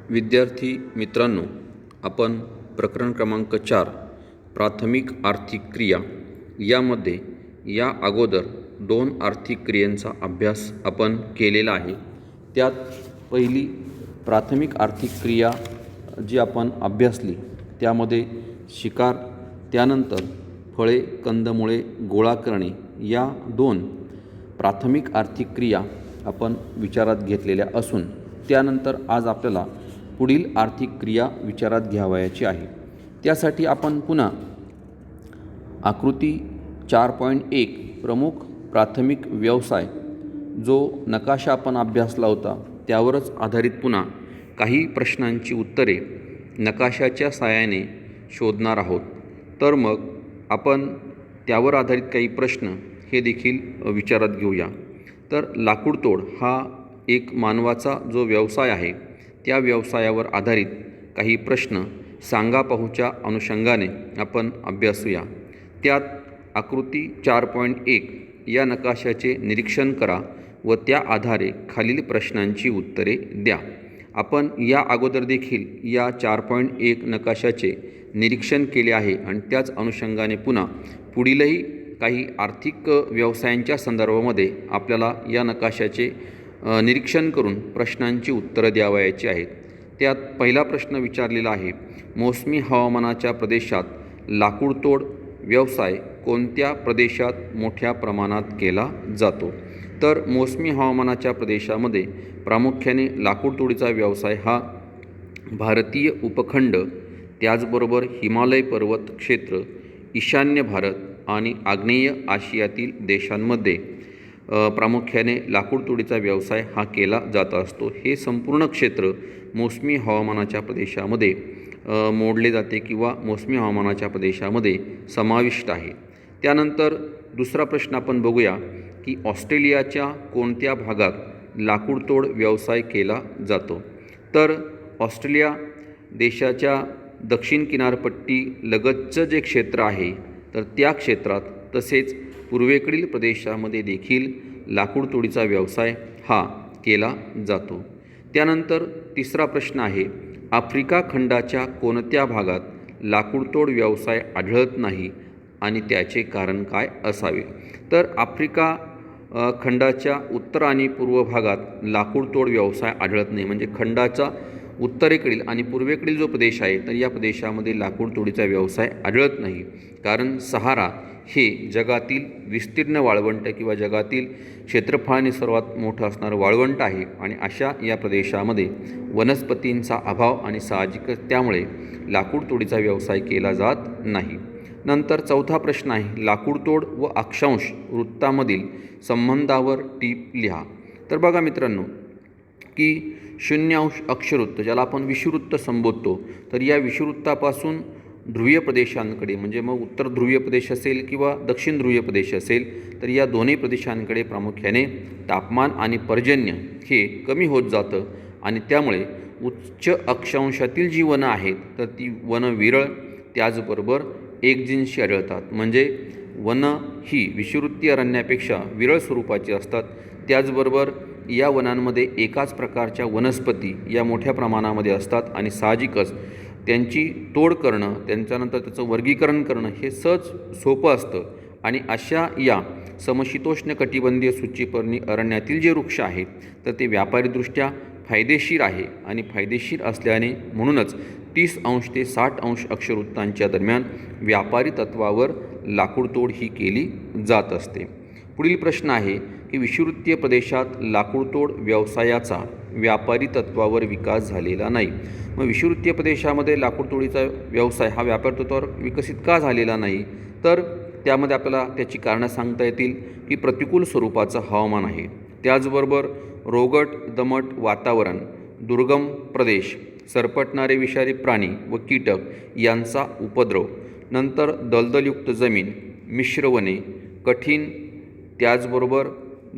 विद्यार्थी मित्रांनो, आपण प्रकरण क्रमांक 4 प्राथमिक आर्थिक क्रिया यामध्ये या अगोदर 2 आर्थिक क्रियांचा अभ्यास आपण केलेला आहे। त्यात पहिली प्राथमिक आर्थिक क्रिया जी आपण अभ्यासली त्यामध्ये शिकार, त्यानंतर फळे कंदमुळे गोळा करणे या 2 प्राथमिक आर्थिक क्रिया आपण विचारात घेतलेल्या असून त्यानंतर आज आपल्याला पुढील आर्थिक क्रिया विचारात घ्यावयाची आहे। त्यासाठी आपण पुन्हा आकृती 4.1 प्रमुख प्राथमिक व्यवसाय जो नकाशा आपण अभ्यासला होता त्यावरच आधारित पुन्हा काही प्रश्नांची उत्तरे नकाशाच्या साहाय्याने शोधणार आहोत। तर मग आपण त्यावर आधारित काही प्रश्न हे देखील विचारात घेऊया। तर लाकूडतोड हा एक मानवाचा जो व्यवसाय आहे त्या व्यवसायावर आधारित काही प्रश्न सांगा पाहूच्या अनुषंगाने आपण अभ्यासूया। त्यात आकृती 4.1 या नकाशाचे निरीक्षण करा व त्या आधारे खालील प्रश्नांची उत्तरे द्या। आपण या अगोदर देखील या 4.1 नकाशाचे निरीक्षण केले आहे आणि त्याच अनुषंगाने पुन्हा पुढीलही काही आर्थिक व्यवसायांच्या संदर्भामध्ये आपल्याला या नकाशाचे निरीक्षण करून प्रश्नांची उत्तरं द्यावयाची आहेत। त्यात पहिला प्रश्न विचारलेला आहे, मोसमी हवामानाच्या प्रदेशात लाकूडतोड व्यवसाय कोणत्या प्रदेशात मोठ्या प्रमाणात केला जातो? तर मोसमी हवामानाच्या प्रदेशामध्ये प्रामुख्याने लाकूडतोडीचा व्यवसाय हा भारतीय उपखंड, त्याचबरोबर हिमालय पर्वत क्षेत्र, ईशान्य भारत आणि आग्नेय आशियातील देशांमध्ये प्रामुख्याने लाकूडतोडीचा व्यवसाय हा केला जात असतो। हे संपूर्ण क्षेत्र मोसमी हवामानाच्या प्रदेशामध्ये मोडले जाते किंवा मोसमी हवामानाच्या प्रदेशामध्ये समाविष्ट आहे। त्यानंतर दुसरा प्रश्न आपण बघूया की ऑस्ट्रेलियाच्या कोणत्या भागात लाकूडतोड व्यवसाय केला जातो? तर ऑस्ट्रेलिया देशाच्या दक्षिण किनारपट्टी लगतचं जे क्षेत्र आहे तर त्या क्षेत्रात तसेच पूर्वेकडील प्रदेशामध्ये देखील लाकूडतोडीचा व्यवसाय हा केला जातो। त्यानंतर तिसरा प्रश्न आहे, आफ्रिका खंडाच्या कोणत्या भागात लाकूडतोड व्यवसाय आढळत नाही आणि त्याचे कारण काय असावे? तर आफ्रिका खंडाच्या उत्तर आणि पूर्व भागात लाकूडतोड व्यवसाय आढळत नाही, म्हणजे खंडाचा उत्तरेकडील आणि पूर्वेकडील जो प्रदेश आहे तर या प्रदेशामध्ये लाकूडतोडीचा व्यवसाय आढळत नाही, कारण सहारा हे जगातील विस्तीर्ण वाळवंट किंवा जगातील क्षेत्रफळाने सर्वात मोठं असणारं वाळवंट आहे आणि अशा या प्रदेशामध्ये वनस्पतींचा अभाव आणि साहजिकच त्यामुळे लाकूडतोडीचा व्यवसाय केला जात नाही। नंतर चौथा प्रश्न आहे, लाकूडतोड व अक्षांश वृत्तामधील संबंधावर टीप लिहा। तर बघा मित्रांनो की 0° अक्षवृत्त ज्याला आपण विषुववृत्त संबोधतो तर या विषुववृत्तापासून ध्रुवीय प्रदेशांकडे, म्हणजे मग उत्तर ध्रुवीय प्रदेश असेल किंवा दक्षिण ध्रुवीय प्रदेश असेल तर या दोन्ही प्रदेशांकडे प्रामुख्याने तापमान आणि पर्जन्य हे कमी होत जातं आणि त्यामुळे उच्च अक्षांशातील जी वनं आहेत तर ती वनं विरळ त्याचबरोबर एकजिन्सी आढळतात, म्हणजे वनं ही विषुववृत्तीय अरण्यापेक्षा विरळ स्वरूपाची असतात। त्याचबरोबर या वनांमध्ये एकाच प्रकारच्या वनस्पती या मोठ्या प्रमाणामध्ये असतात आणि साहजिकच त्यांची तोड करणं, त्यांच्यानंतर त्याचं वर्गीकरण करणं हे सहज सोपं असतं आणि अशा या समशीतोष्ण कटिबंधीय सूचीपर्णी अरण्यातील जे वृक्ष आहेत तर ते व्यापारीदृष्ट्या फायदेशीर आहे आणि फायदेशीर असल्याने म्हणूनच 30° ते 60° अक्षवृत्तांच्या दरम्यान व्यापारी तत्वावर लाकूडतोड ही केली जात असते। पुढील प्रश्न आहे की विषुववृत्तीय प्रदेशात लाकूडतोड व्यवसायाचा व्यापारी तत्वावर विकास झालेला नाही। मग विषुववृत्तीय प्रदेशामध्ये लाकूडतोडीचा व्यवसाय हा व्यापारी तत्वावर विकसित का झालेला नाही? तर त्यामध्ये आपल्याला त्याची कारणं सांगता येतील की प्रतिकूल स्वरूपाचं हवामान आहे, त्याचबरोबर रोगट दमट वातावरण, दुर्गम प्रदेश, सरपटणारे विषारी प्राणी व कीटक यांचा उपद्रव, नंतर दलदलयुक्त जमीन, मिश्रवने, कठीण त्याचबरोबर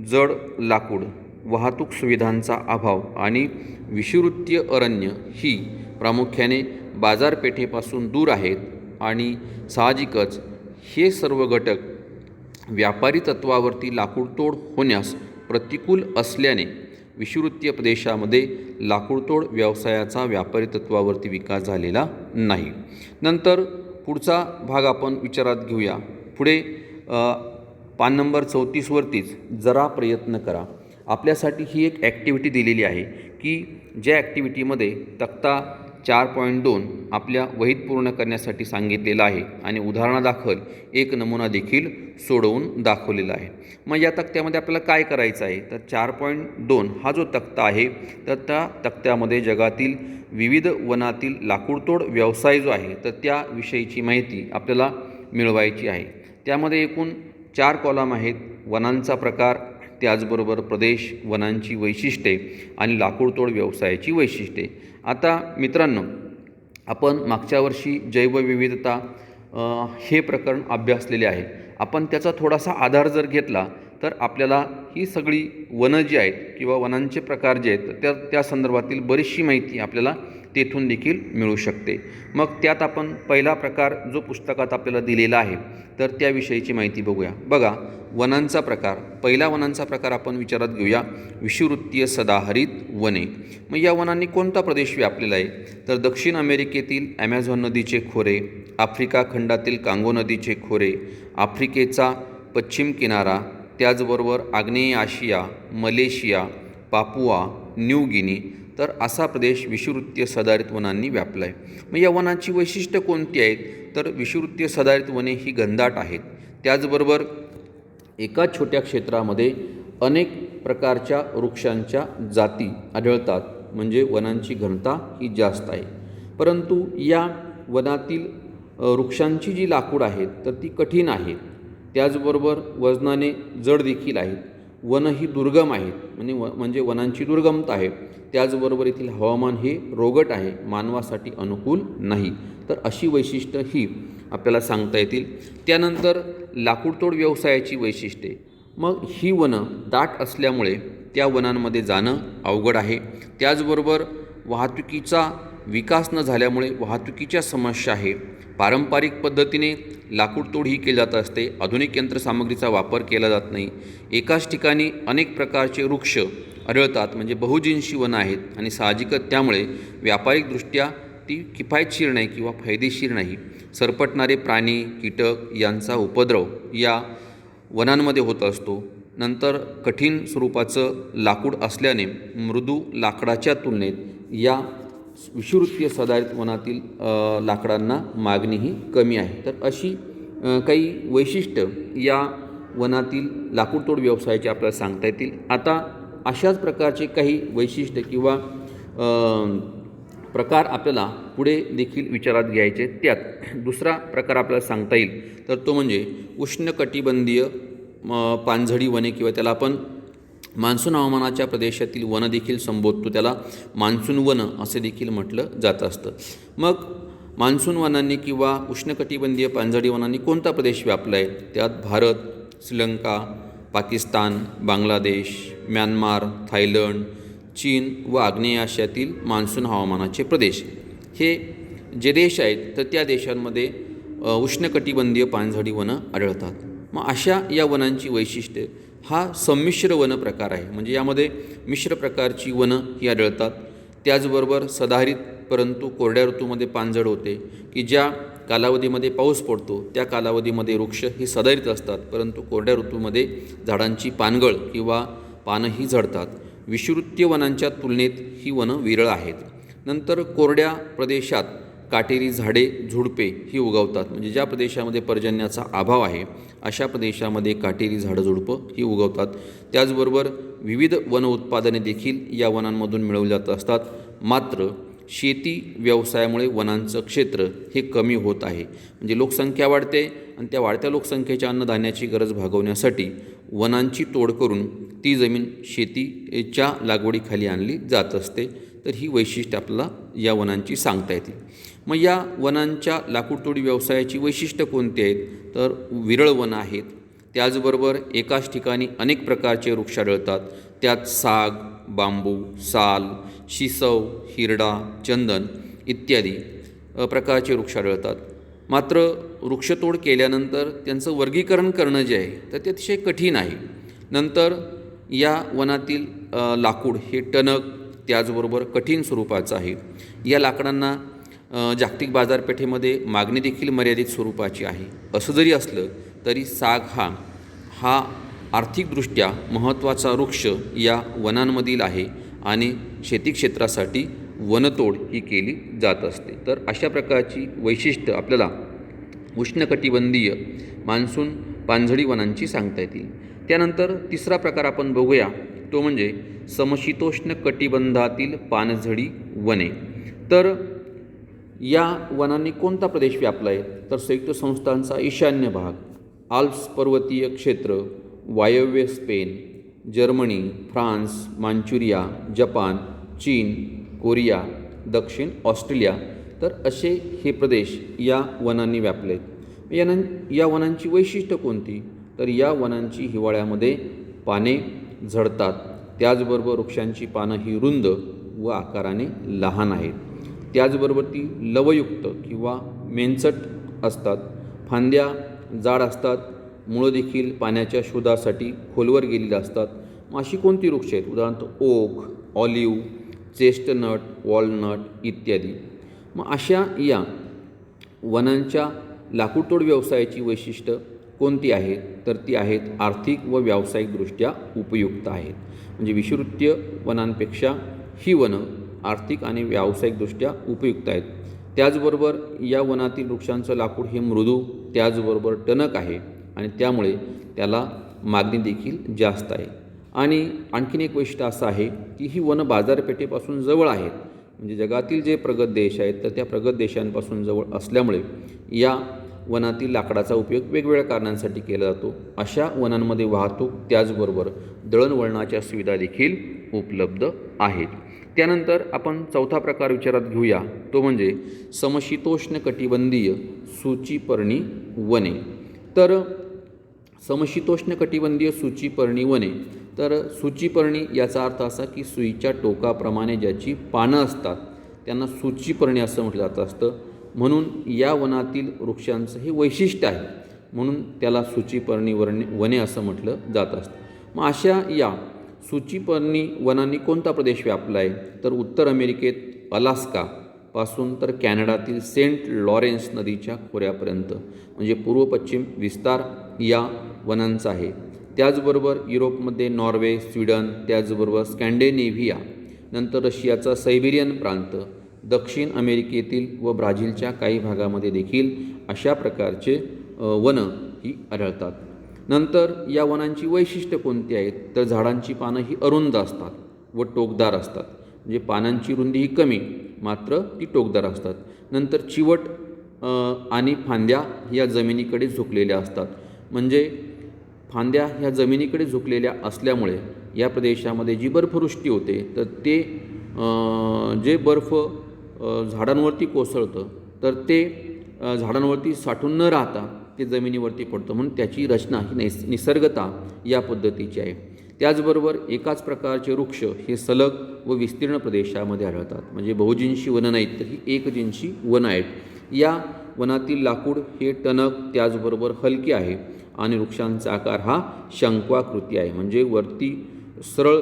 जड लाकूड, वाहतूक सुविधांचा अभाव आणि विषुववृत्तीय अरण्य ही प्रामुख्याने बाजारपेठेपासून दूर आहेत आणि साहजिकच हे सर्व घटक व्यापारी तत्वावरती लाकूडतोड होण्यास प्रतिकूल असल्याने विषुववृत्तीय प्रदेशामध्ये लाकूडतोड व्यवसायाचा व्यापारी तत्वावरती विकास झालेला नाही. नंतर पुढचा भाग आपण विचारात घेऊया. पुढे पान नंबर 34वरतीच जरा प्रयत्न करा. आपल्यासाठी ही एक ॲक्टिव्हिटी दिलेली आहे की ज्या ॲक्टिव्हिटीमध्ये तक्ता 4.2 आपल्या वहीत पूर्ण करण्यासाठी सांगितलेला आहे आणि उदाहरणादाखल एक नमुना देखील सोडवून दाखवलेला आहे. मग या तक्त्यामध्ये आपल्याला काय करायचं आहे, तर 4.2 हा जो तक्ता आहे तर त्या तक्त्यामध्ये जगातील विविध वनातील लाकूडतोड व्यवसाय जो आहे तर त्याविषयीची माहिती आपल्याला मिळवायची आहे. त्यामध्ये एकूण 4 कॉलम आहेत. वनांचा प्रकार, त्याचबरोबर प्रदेश, वनांची वैशिष्ट्ये आणि लाकूडतोड व्यवसायाची वैशिष्ट्ये. आता मित्रांनो, आपण मागच्या वर्षी जैवविविधता हे प्रकरण अभ्यासलेले आहे. आपण त्याचा थोडासा आधार जर घेतला तर आपल्याला ही सगळी वनं जी आहेत किंवा वनांचे प्रकार जे आहेत त्या संदर्भातील बरीचशी माहिती आपल्याला तेथून देखील मिळू शकते. मग त्यात आपण पहिला प्रकार जो पुस्तकात आपल्याला दिलेला आहे तर त्याविषयीची माहिती बघूया. बघा, वनांचा प्रकार. पहिला वनांचा प्रकार आपण विचारात घेऊया, विषुववृत्तीय सदाहरित वने. मग या वनांनी कोणता प्रदेश व्यापलेला आहे, तर दक्षिण अमेरिकेतील ॲमेझॉन नदीचे खोरे, आफ्रिका खंडातील कांगो नदीचे खोरे, आफ्रिकेचा पश्चिम किनारा, त्याचबरोबर आग्नेय आशिया, मलेशिया, पापुआ न्यू गिनी, तर असा प्रदेश विषुववृत्तीय सदाहरित वनांनी व्यापला आहे. मग या वनांची वैशिष्ट्य कोणती आहेत, तर विषुववृत्तीय सदाहरित वने ही घनदाट आहेत. त्याचबरोबर एका छोट्या क्षेत्रामध्ये अनेक प्रकारच्या वृक्षांच्या जाती आढळतात, म्हणजे वनांची घनता ही जास्त आहे. परंतु या वनातील वृक्षांची जी लाकूड आहेत तर ती कठीण आहेत, त्याचबरोबर वजनाने जड देखील आहेत. वनं ही दुर्गम आहेत, म्हणजे वनांची दुर्गमता आहे. त्याचबरोबर येथील हवामान हे रोगट आहे, मानवासाठी अनुकूल नाही. तर अशी वैशिष्ट्य ही आपल्याला सांगता येतील. त्यानंतर लाकूडतोड व्यवसायाची वैशिष्ट्ये. मग ही वनं दाट असल्यामुळे त्या वनांमध्ये जाणं अवघड आहे. त्याचबरोबर वाहतुकीचा विकास न झाल्यामुळे वाहतुकीच्या समस्या आहे. पारंपरिक पद्धतीने लाकूडतोड ही केली जात असते, आधुनिक यंत्रसामग्रीचा वापर केला जात नाही. एकाच ठिकाणी अनेक प्रकारचे वृक्ष आढळतात, म्हणजे बहुजिन्सी वनं आहेत आणि साहजिकच त्यामुळे व्यापारिकदृष्ट्या ती किफायतशीर नाही किंवा फायदेशीर नाही. सरपटणारे प्राणी, कीटक यांचा उपद्रव या वनांमध्ये होत असतो. नंतर कठीण स्वरूपाचं लाकूड असल्याने मृदू लाकडाच्या तुलनेत या विषुववृत्तीय सदाहरित वनातील लाकडांना मागणीही कमी आहे. तर अशी काही वैशिष्ट्य या वनातील लाकूडतोड व्यवसायाचे आपल्याला सांगता येतील. आता अशाच प्रकारचे काही वैशिष्ट्य किंवा प्रकार आपल्याला पुढे देखील विचारात घ्यायचे. त्यात दुसरा प्रकार आपल्याला सांगता येईल तर तो म्हणजे उष्णकटिबंधीय पानझडी वने, किंवा त्याला आपण मान्सून हवामानाच्या प्रदेशातील वनं देखील संबोधतो, त्याला मान्सून वनं असे देखील म्हटलं जात असतं. मग मान्सून वनांनी किंवा उष्णकटिबंधीय पानझडी वनांनी कोणता प्रदेश व्यापला आहे, त्यात भारत, श्रीलंका, पाकिस्तान, बांगलादेश, म्यानमार, थायलंड, चीन व आग्नेय आशियातील मान्सून हवामानाचे प्रदेश हे जे देश आहेत तर त्या देशांमध्ये उष्णकटिबंधीय पानझडी वनं आढळतात. मग अशा या वनांची वैशिष्ट्ये हा संमिश्र वन प्रकार आहे, म्हणजे यामध्ये मिश्र प्रकारची वनं ही आढळतात. त्याचबरोबर सदाहरित परंतु कोरड्या ऋतूमध्ये पानझड होते, की ज्या कालावधीमध्ये पाऊस पडतो त्या कालावधीमध्ये वृक्ष ही सदाहरित असतात, परंतु कोरड्या ऋतूमध्ये झाडांची पानगळ किंवा पानं ही झडतात. विषुववृत्तीय वनांच्या तुलनेत ही वनं विरळ आहेत. नंतर कोरड्या प्रदेशात काटेरी झाडे, झुडपे ही उगवतात, म्हणजे ज्या प्रदेशामध्ये पर्जन्याचा अभाव आहे अशा प्रदेशामध्ये काटेरी झाडं, झुडपं ही उगवतात. त्याचबरोबर विविध वन उत्पादने देखील या वनांमधून मिळवली जात असतात. मात्र शेती व्यवसायामुळे वनांचं क्षेत्र हे कमी होत आहे, म्हणजे लोकसंख्या वाढते आणि त्या वाढत्या लोकसंख्येच्या अन्नधान्याची गरज भागवण्यासाठी वनांची तोड करून ती जमीन शेतीच्या लागवडीखाली आणली जात असते. तर ही वैशिष्ट्य आपल्याला या वनांची सांगता येतील. मग या वनांच्या लाकूडतोडी व्यवसायाची वैशिष्ट्य कोणती आहेत, तर विरळ वनं आहेत. त्याचबरोबर एकाच ठिकाणी अनेक प्रकारचे वृक्ष आढळतात, त्यात साग, बांबू, साल, शिसव, हिरडा, चंदन इत्यादी प्रकारचे वृक्ष आढळतात. मात्र वृक्षतोड केल्यानंतर त्यांचं वर्गीकरण करणं जे आहे तर ते अतिशय कठीण आहे. नंतर या वनातील लाकूड हे टणक त्याचबरोबर कठीण स्वरूपाचं आहे. या लाकडांना जागतिक बाजारपेठेमध्ये मागणी देखील मर्यादित स्वरूपाची आहे. असं जरी असलं तरी साग हा आर्थिकदृष्ट्या महत्त्वाचा वृक्ष या वनांमधील आहे आणि शेती क्षेत्रासाठी वनतोड ही केली जात असते. तर अशा प्रकारची वैशिष्ट्य आपल्याला उष्णकटिबंधीय मान्सून पानझडी वनांची सांगता येतील. त्यानंतर तिसरा प्रकार आपण बघूया, तो म्हणजे समशीतोष्ण कटिबंधातील पानझडी वने. तर या वनांनी कोणता प्रदेश व्यापला आहे? तर संयुक्त संस्थांचा ईशान्य भाग, आल्प्स पर्वतीय क्षेत्र, वायव्य स्पेन, जर्मनी, फ्रान्स, मांचुरिया, जपान, चीन, कोरिया, दक्षिण ऑस्ट्रेलिया. तर असे हे प्रदेश या वनांनी व्यापले आहेत. या वनांची वैशिष्ट्य कोणती? तर या वनांची हिवाळ्यामध्ये पाने झडतात. त्याचबरोबर वृक्षांची पानं ही रुंद व आकाराने लहान आहेत. त्याचबरोबर ती लवयुक्त किंवा मेंचट असतात. फांद्या जाड असतात. मुळं देखील पाण्याच्या शोधासाठी खोलवर गेलेली असतात. मग अशी कोणती वृक्ष आहेत? उदाहरणार्थ ओक, ऑलिव्ह, चेस्टनट, वॉलनट इत्यादी. मग अशा या वनांच्या लाकूडतोड व्यवसायाची वैशिष्ट्य कोणती आहेत? तर ती आहेत आर्थिक व व्यावसायिकदृष्ट्या उपयुक्त आहेत. म्हणजे विषुववृत्तीय वनांपेक्षा ही वनं आर्थिक आणि व्यावसायिकदृष्ट्या उपयुक्त आहेत. त्याचबरोबर या वनातील वृक्षांचं लाकूड हे मृदू त्याचबरोबर टणक आहे आणि त्यामुळे त्याला मागणी देखील जास्त आहे. आणि आणखीन एक वैशिष्ट्य असं आहे की ही वनं बाजारपेठेपासून जवळ आहेत. म्हणजे जगातील जे प्रगत देश आहेत तर त्या प्रगत देशांपासून जवळ असल्यामुळे या वनातील लाकडाचा उपयोग वेगवेगळ्या कारणांसाठी केला जातो. अशा वनांमध्ये वाहतूक त्याचबरोबर दळणवळणाच्या सुविधा देखील उपलब्ध आहेत. त्यानंतर आपण चौथा प्रकार विचारात घेऊया, तो म्हणजे समशीतोष्ण कटिबंधीय सूचीपर्णी वने. तर समशीतोष्ण कटिबंधीय सूचीपर्णी वने, तर सूचीपर्णी याचा अर्थ असा की सुईच्या टोकाप्रमाणे ज्याची पानं असतात त्यांना सूचीपर्णी असं म्हटलं जात असतं. म्हणून या वनातील वृक्षांचं हे वैशिष्ट्य आहे, म्हणून त्याला सूचीपर्णी वने असं म्हटलं जात असतं. मग अशा या सूचीपर्णी वनांनी कोणता प्रदेश व्यापला आहे? तर उत्तर अमेरिकेत अलास्कापासून तर कॅनडातील सेंट लॉरेन्स नदीच्या खोऱ्यापर्यंत म्हणजे पूर्व पश्चिम विस्तार या वनांचा आहे. त्याचबरोबर युरोपमध्ये नॉर्वे, स्वीडन, त्याचबरोबर स्कॅन्डिनेव्हिया, नंतर रशियाचा सायबेरियन प्रांत, दक्षिण अमेरिकेतील व ब्राझीलच्या काही भागामध्ये देखील अशा प्रकारचे वनं ही आढळतात. नंतर या वनांची वैशिष्ट्य कोणती आहेत? तर झाडांची पानं ही अरुंद असतात व टोकदार असतात. म्हणजे पानांची रुंदी ही कमी मात्र ती टोकदार असतात. नंतर चिवट आणि फांद्या या जमिनीकडे झुकलेल्या असतात. म्हणजे फांद्या ह्या जमिनीकडे झुकलेल्या असल्यामुळे या प्रदेशामध्ये जी बर्फवृष्टी होते तर ते जे बर्फ झाडांवरती कोसळतं तर ते झाडांवरती साठून न राहता ते जमिनीवरती पडतं. म्हणून त्याची रचना ही निसर्गता या पद्धतीची आहे. त्याचबरोबर एकाच प्रकारचे वृक्ष हे सलग व विस्तीर्ण प्रदेशामध्ये आढळतात. म्हणजे बहुजिन्सी वनं नाहीत तर ही एकजिन्सी वनं आहेत. या वनातील लाकूड हे टणक त्याचबरोबर हलके आहे आणि वृक्षांचा आकार हा शंक्वाकृती आहे. म्हणजे वरती सरळ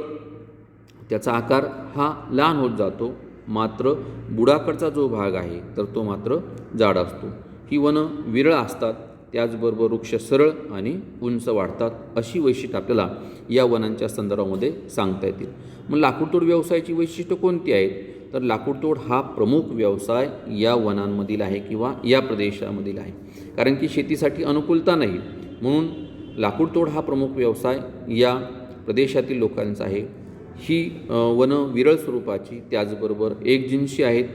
त्याचा आकार हा लहान होत जातो, मात्र बुडाकडचा जो भाग आहे तर तो मात्र जाड असतो. ही वनं विरळ असतात. त्याचबरोबर वृक्ष सरळ आणि उंच वाढतात. अशी वैशिष्ट्य आपल्याला या वनांच्या संदर्भामध्ये सांगता येतील. मग लाकूडतोड व्यवसायाची वैशिष्ट्य कोणती आहेत? तर लाकूडतोड हा प्रमुख व्यवसाय या वनांमधील आहे किंवा या प्रदेशामधील आहे. कारण की शेतीसाठी अनुकूलता नाही, म्हणून लाकूडतोड हा प्रमुख व्यवसाय या प्रदेशातील लोकांचा आहे. ही वनं विरळ स्वरूपाची त्याचबरोबर एकजिन्सी आहेत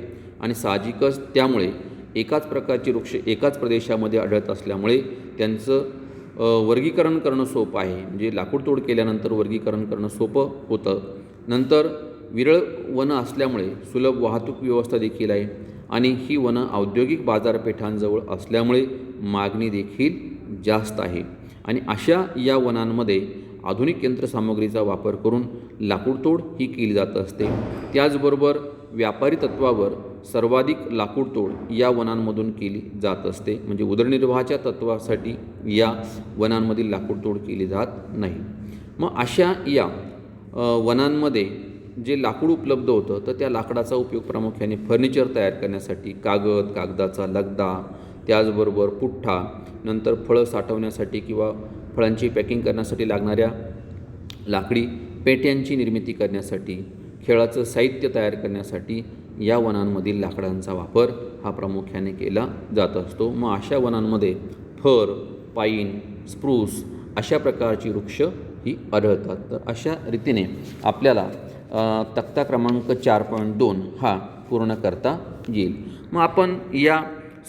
आणि साहजिकच त्यामुळे एकाच प्रकारचे वृक्ष एकाच प्रदेशामध्ये आढळत असल्यामुळे त्यांचं वर्गीकरण करणं सोपं आहे. म्हणजे लाकूडतोड केल्यानंतर वर्गीकरण करणं सोपं होतं. नंतर विरळ वनं असल्यामुळे सुलभ वाहतूक व्यवस्था देखील आहे आणि ही वनं औद्योगिक बाजारपेठांजवळ असल्यामुळे मागणी देखील जास्त आहे. आणि अशा या वनांमध्ये आधुनिक यंत्रसामुग्रीचा वापर करून लाकूडतोड ही केली जात असते. त्याचबरोबर व्यापारी तत्त्वावर सर्वाधिक लाकूडतोड या वनांमधून केली जात असते. म्हणजे उदरनिर्वाहाच्या तत्त्वासाठी या वनांमधील लाकूडतोड केली जात नाही. मग अशा या वनांमध्ये जे लाकूड उपलब्ध होतं तर त्या लाकडाचा उपयोग प्रामुख्याने फर्निचर तयार करण्यासाठी, कागदाचा लगदा, त्याचबरोबर पुठ्ठा, नंतर फळं साठवण्यासाठी किंवा फळांची पॅकिंग करण्यासाठी लागणाऱ्या लाकडी पेट्यांची निर्मिती करण्यासाठी, खेळाचं साहित्य तयार करण्यासाठी या वनांमधील लाकडांचा वापर हा प्रामुख्याने केला जात असतो. मग अशा वनांमध्ये फर, पाईन, स्प्रूस अशा प्रकारची वृक्ष ही आढळतात. तर अशा रीतीने आपल्याला तक्ता क्रमांक 4.2 हा पूर्ण करता येईल. मग आपण या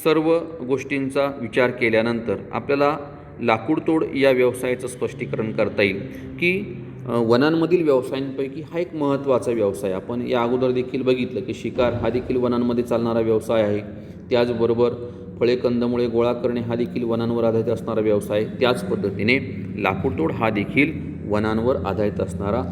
सर्व गोष्टींचा विचार केल्यानंतर आपल्याला लाकूडतोड या व्यवसायाचं स्पष्टीकरण करता येईल की वनांमधील व्यवसायांपैकी हा एक महत्त्वाचा व्यवसाय. आपण या अगोदर देखील बघितलं की शिकार हा देखील वनांमध्ये चालणारा व्यवसाय आहे. त्याचबरोबर फळे कंदमुळे गोळा करणे हा देखील वनांवर आधारित असणारा व्यवसाय. त्याच पद्धतीने लाकूडतोड हा देखील वनांवर आधारित असणारा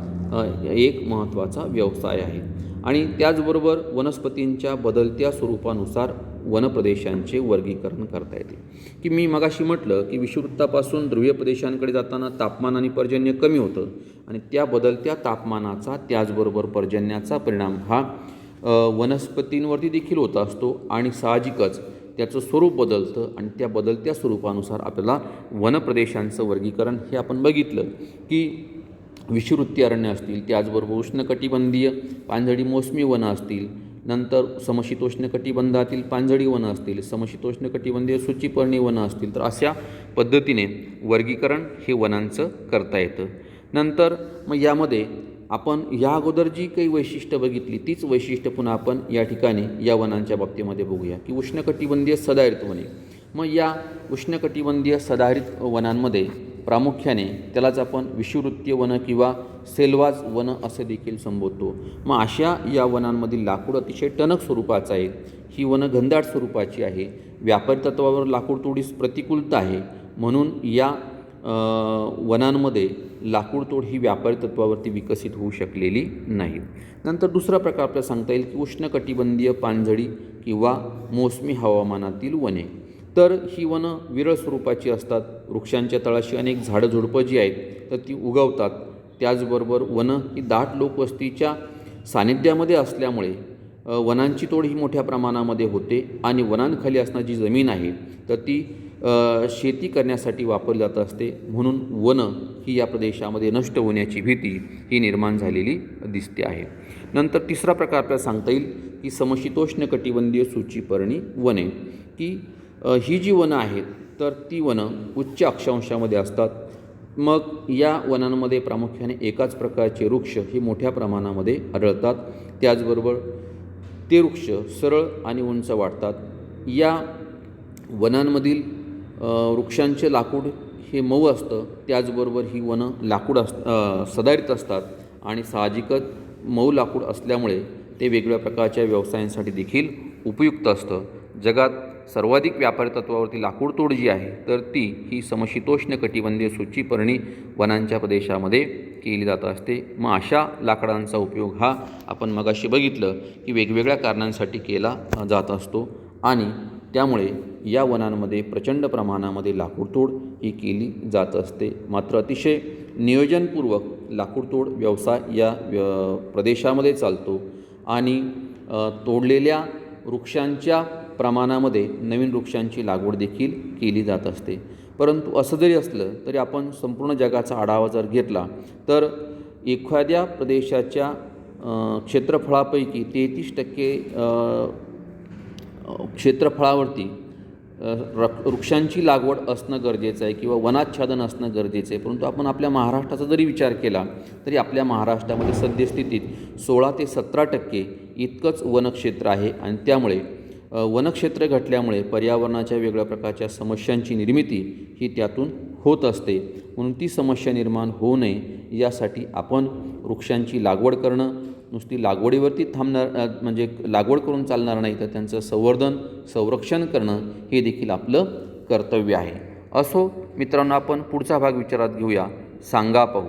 एक महत्त्वाचा व्यवसाय आहे. आणि त्याचबरोबर वनस्पतींच्या बदलत्या स्वरूपानुसार वनप्रदेशांचे वर्गीकरण करता येते. की मी मगाशी म्हटलं की विषुववृत्तापासून ध्रुवीय प्रदेशांकडे जाताना तापमान आणि पर्जन्य कमी होतं आणि त्या बदलत्या तापमानाचा त्याचबरोबर पर्जन्याचा परिणाम हा वनस्पतींवरती देखील होत असतो आणि साहजिकच त्याचं स्वरूप बदलतं आणि त्या बदलत्या स्वरूपानुसार आपल्याला वनप्रदेशांचं वर्गीकरण हे आपण बघितलं की विषुववृत्तीय अरण्य असतील, त्याचबरोबर उष्णकटिबंधीय पानझडी मोसमी वनं असतील, नंतर समशीतोष्ण कटिबंधातील पानझडी वनं असतील, समशीतोष्ण कटिबंधीय सूचीपर्णी वनं असतील. तर अशा पद्धतीने वर्गीकरण हे वनांचं करता येतं. नंतर मग यामध्ये आपण या अगोदर जी काही वैशिष्ट्य बघितली तीच वैशिष्ट्य पुन्हा आपण या ठिकाणी या वनांच्या बाबतीमध्ये बघूया की उष्णकटिबंधीय सदाहरित वने. मग या उष्णकटिबंधीय सदाहरित वनांमध्ये प्रामुख्याने त्यालाच आपण विषुववृत्तीय वनं किंवा सेल्वाज वनं असे देखील संबोधतो. मग अशा या वनांमधील लाकूड अतिशय टणक स्वरूपाचं आहे. ही वनं घनदाट स्वरूपाची आहे. व्यापारी तत्वावर लाकूड तोडीस प्रतिकूलता आहे, म्हणून या वनांमध्ये लाकूडतोड ही व्यापारी तत्वावरती विकसित होऊ शकलेली नाही. नंतर दुसरा प्रकार आपल्याला सांगता येईल की उष्णकटिबंधीय पानझडी किंवा मोसमी हवामानातील वने. तर ही वनं विरळ स्वरूपाची असतात. वृक्षांच्या तळाशी अनेक झाडं झुडपं जी आहेत तर ती उगवतात. त्याचबरोबर वनं ही दाट लोकवस्तीच्या सानिध्यामध्ये असल्यामुळे वनांची तोड ही मोठ्या प्रमाणामध्ये होते आणि वनांखाली असणारी जी जमीन आहे तर ती शेती करण्यासाठी वापरली जात असते. म्हणून वनं ही या प्रदेशामध्ये नष्ट होण्याची भीती ही निर्माण झालेली दिसते आहे. नंतर तिसरा प्रकार आपल्याला सांगता येईल की समशीतोष्ण कटिबंधीय सूचीपर्णी वने. की ही जी वनं आहेत तर ती वनं उच्च अक्षांशामध्ये असतात. मग या वनांमध्ये प्रामुख्याने एकाच प्रकारचे वृक्ष हे मोठ्या प्रमाणामध्ये आढळतात. त्याचबरोबर ते वृक्ष सरळ आणि उंच वाढतात. या वनांमधील वृक्षांचे लाकूड हे मऊ असतं. त्याचबरोबर ही वनं लाकूड सदाहरित असतात आणि साहजिकच मऊ लाकूड असल्यामुळे ते वेगवेगळ्या प्रकारच्या व्यवसायांसाठी देखील उपयुक्त असतं. जगात सर्वाधिक व्यापारी तत्वावरती लाकूडतोड जी आहे तर ती ही समशीतोष्ण कटिबंधीय सूचीपर्णी वनांच्या प्रदेशामध्ये केली जात असते. मग अशा लाकडांचा उपयोग हा आपण मगाशी बघितलं की वेगवेगळ्या कारणांसाठी केला जात असतो आणि त्यामुळे या वनांमध्ये प्रचंड प्रमाणामध्ये लाकूडतोड ही केली जात असते. मात्र अतिशय नियोजनपूर्वक लाकूडतोड व्यवसाय या प्रदेशामध्ये चालतो आणि तोडलेल्या वृक्षांच्या प्रमाणामध्ये नवीन वृक्षांची लागवड देखील केली जात असते. परंतु असं जरी असलं तरी आपण संपूर्ण जगाचा आढावा जर घेतला तर एखाद्या प्रदेशाच्या क्षेत्रफळापैकी 33% क्षेत्रफळावरती वृक्षांची लागवड असणं गरजेचं आहे किंवा वनाच्छादन असणं गरजेचं आहे. परंतु आपण आपल्या महाराष्ट्राचा जरी विचार केला तरी आपल्या महाराष्ट्रामध्ये सद्यस्थितीत 16 ते 17% इतकंच वनक्षेत्र आहे आणि त्यामुळे वनक्षेत्र घटल्यामुळे पर्यावरणाच्या वेगळ्या प्रकारच्या समस्यांची निर्मिती ही त्यातून होत असते. म्हणून ती समस्या निर्माण होऊ नये यासाठी आपण वृक्षांची लागवड करणं नुसती लागवडीवरती म्हणजे लागवड करून चालणार नाही तर त्यांचं संवर्धन संरक्षण करणं हे देखील आपलं कर्तव्य आहे. असो मित्रांनो, आपण पुढचा भाग विचारात घेऊया, सांगा पाहू.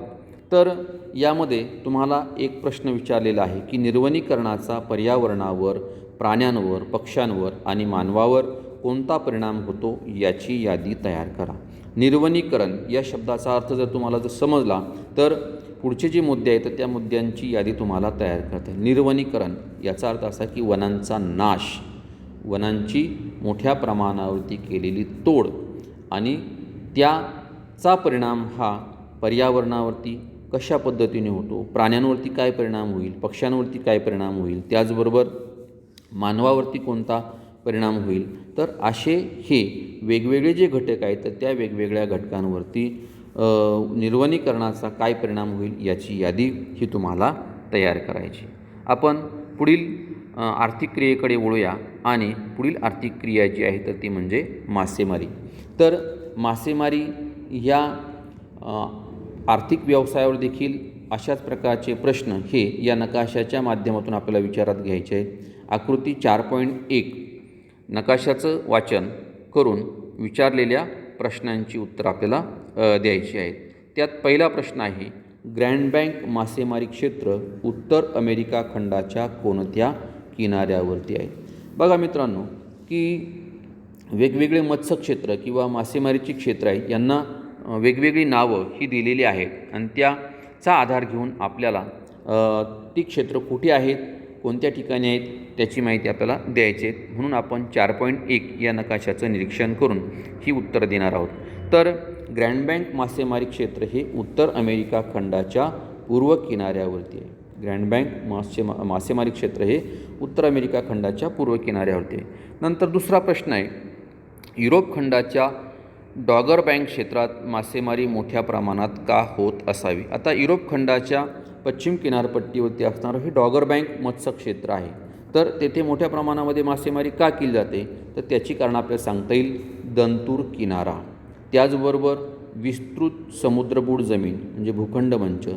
तर यामध्ये तुम्हाला एक प्रश्न विचारलेला आहे की निर्वनीकरणाचा पर्यावरणावर, प्राण्यांवर, पक्ष्यांवर आणि मानवावर कोणता परिणाम होतो याची यादी तयार करा. निर्वनीकरण या शब्दाचा अर्थ जर तुम्हाला जर समजला तर पुढचे जे मुद्दे आहेत तर त्या मुद्द्यांची यादी तुम्हाला तयार करता येईल. निर्वनीकरण याचा अर्थ असा की वनांचा नाश, वनांची मोठ्या प्रमाणावरती केलेली तोड आणि त्याचा परिणाम हा पर्यावरणावरती कशा पद्धतीने होतो, प्राण्यांवरती काय परिणाम होईल, पक्ष्यांवरती काय परिणाम होईल, त्याचबरोबर मानवावरती कोणता परिणाम होईल. तर असे हे वेगवेगळे जे घटक आहेत तर त्या वेगवेगळ्या घटकांवरती निर्वनीकरणाचा काय परिणाम होईल याची यादी ही तुम्हाला तयार करायची. आपण पुढील आर्थिक क्रियेकडे वळूया आणि पुढील आर्थिक क्रिया जी आहे तर ती म्हणजे मासेमारी. तर मासेमारी या आर्थिक व्यवसायावर देखील अशाच प्रकारचे प्रश्न हे या नकाशाच्या माध्यमातून आपल्याला विचारात घ्यायचे आहेत. आकृती 4.1 नकाशाचं वाचन करून विचारलेल्या प्रश्नांची उत्तर आपल्याला द्यायची आहेत. त्यात पहिला प्रश्न आहे, ग्रँड बँक मासेमारी क्षेत्र उत्तर अमेरिका खंडाच्या कोणत्या किनाऱ्यावरती आहे. बघा मित्रांनो की वेगवेगळे मत्स्यक्षेत्र किंवा मासेमारीची क्षेत्र आहेत यांना वेगवेगळी नावं ही दिलेली आहेत आणि त्याचा आधार घेऊन आपल्याला ती क्षेत्र कुठे आहेत, कोणत्या ठिकाणी आहेत त्याची माहिती आपल्याला द्यायची आहे. म्हणून आपण 4.1 या नकाशाचं निरीक्षण करून ही उत्तर देणार आहोत. तर ग्रँड बँक मासेमारी क्षेत्र हे उत्तर अमेरिका खंडाच्या पूर्व किनाऱ्यावरती आहे. ग्रँड बँक मासेमारी क्षेत्र हे उत्तर अमेरिका खंडाच्या पूर्व किनाऱ्यावरती आहे. नंतर दुसरा प्रश्न आहे, युरोप खंडाच्या डॉगर बँक क्षेत्रात मासेमारी मोठ्या प्रमाणात का होत असावी. आता युरोप खंडाच्या पश्चिम किनारपट्टीवरती असणारं हे डॉगर बँक मत्स्य क्षेत्र आहे. तर तेथे मोठ्या प्रमाणामध्ये मासेमारी का केली जाते तर त्याची कारण आपल्याला सांगता येईल. दंतूर किनारा, त्याचबरोबर विस्तृत समुद्रबूड जमीन म्हणजे भूखंड मंच,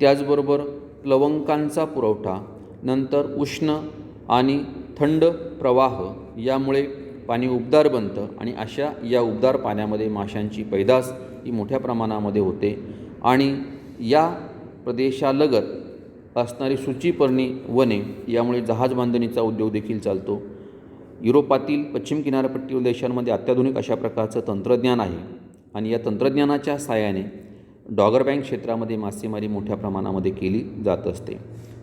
त्याचबरोबर प्लवंकांचा पुरवठा, नंतर उष्ण आणि थंड प्रवाह यामुळे पाणी उबदार बनतं आणि अशा या उबदार पाण्यामध्ये माशांची पैदास ही मोठ्या प्रमाणामध्ये होते आणि या प्रदेशालगत असणारी सूचीपर्णी वने यामुळे जहाज बांधणीचा उद्योग देखील चालतो. युरोपातील पश्चिम किनारपट्टीवरील देशांमध्ये अत्याधुनिक अशा प्रकारचं तंत्रज्ञान आहे आणि या तंत्रज्ञानाच्या साहाय्याने डॉगर बँक क्षेत्रामध्ये मासेमारी मोठ्या प्रमाणामध्ये केली जात असते.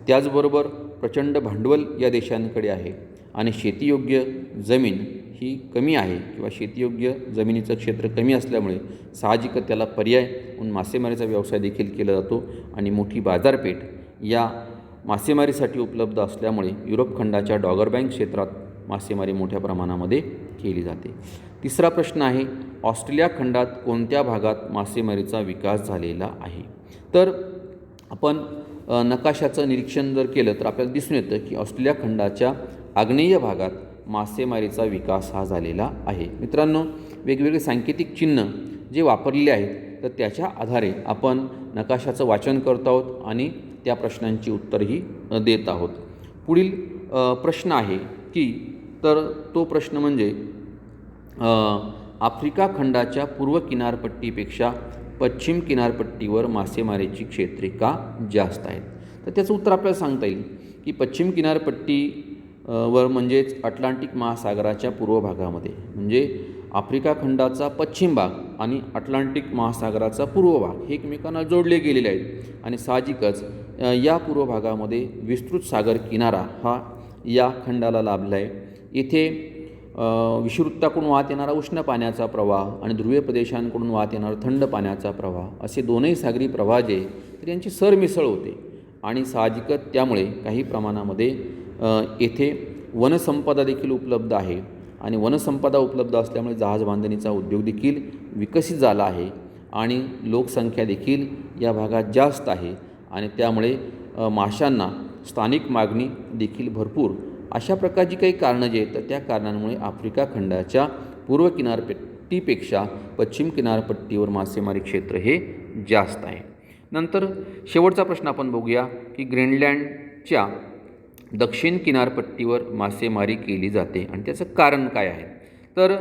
त्याचबरोबर प्रचंड भांडवल या देशांकडे आहे आणि शेतीयोग्य जमीन ही कमी आहे किंवा शेतीयोग्य जमिनीचं क्षेत्र कमी असल्यामुळे साहजिकच त्याला पर्याय म्हणून मासेमारीचा व्यवसाय देखील केला जातो आणि मोठी बाजारपेठ या मासेमारीसाठी उपलब्ध असल्यामुळे युरोप खंडाच्या डॉगर बँक क्षेत्रात मासेमारी मोठ्या प्रमाणामध्ये केली जाते. तिसरा प्रश्न आहे, ऑस्ट्रेलिया खंडात कोणत्या भागात मासेमारीचा विकास झालेला आहे. तर आपण नकाशाचं निरीक्षण जर केलं तर आपल्याला दिसून येतं की ऑस्ट्रेलिया खंडाच्या आग्नेय भागात मासेमारीचा विकास हा झालेला आहे. मित्रांनो, वेगवेगळे सांकेतिक चिन्ह जे वापरलेले आहेत तर त्याच्या आधारे आपण नकाशाचं वाचन करत आहोत आणि त्या प्रश्नांची उत्तरही देत आहोत. पुढील प्रश्न आहे की तर तो प्रश्न म्हणजे आफ्रिका खंडाच्या पूर्व किनारपट्टीपेक्षा पश्चिम किनारपट्टीवर मासेमारीची क्षेत्रे का जास्त आहेत. तर त्याचं उत्तर आपल्याला सांगता येईल की पश्चिम किनारपट्टी वर म्हणजेच अटलांटिक महासागराच्या पूर्व भागामध्ये म्हणजे आफ्रिका खंडाचा पश्चिम भाग आणि अटलांटिक महासागराचा पूर्व भाग हे एकमेकांना जोडले गेलेले आहेत आणि साहजिकच या पूर्व भागामध्ये विस्तृत सागर किनारा हा या खंडाला लाभला आहे. येथे विषुववृत्ताकडून वाहत येणारा उष्ण पाण्याचा प्रवाह आणि ध्रुवीय प्रदेशांकडून वाहत येणारा थंड पाण्याचा प्रवाह असे दोनही सागरी प्रवाह जे तर यांची सरमिसळ होते आणि साहजिकच त्यामुळे काही प्रमाणामध्ये येथे वनसंपदा देखील उपलब्ध आहे आणि वनसंपदा उपलब्ध असल्यामुळे जहाज बांधणीचा उद्योग देखील विकसित झाला आहे आणि लोकसंख्या देखील या भागात जास्त आहे आणि त्यामुळे माशांना स्थानिक मागणी देखील भरपूर अशा प्रकारची काही कारणं जी आहेत तर त्या कारणांमुळे आफ्रिका खंडाच्या पूर्व किनारपट्टीपेक्षा पश्चिम किनारपट्टीवर मासेमारी क्षेत्र हे जास्त आहे. नंतर शेवटचा प्रश्न आपण बघूया की ग्रीनलँडच्या दक्षिण किनारपट्टीवर मासेमारी केली जाते आणि त्याचं कारण काय आहे. तर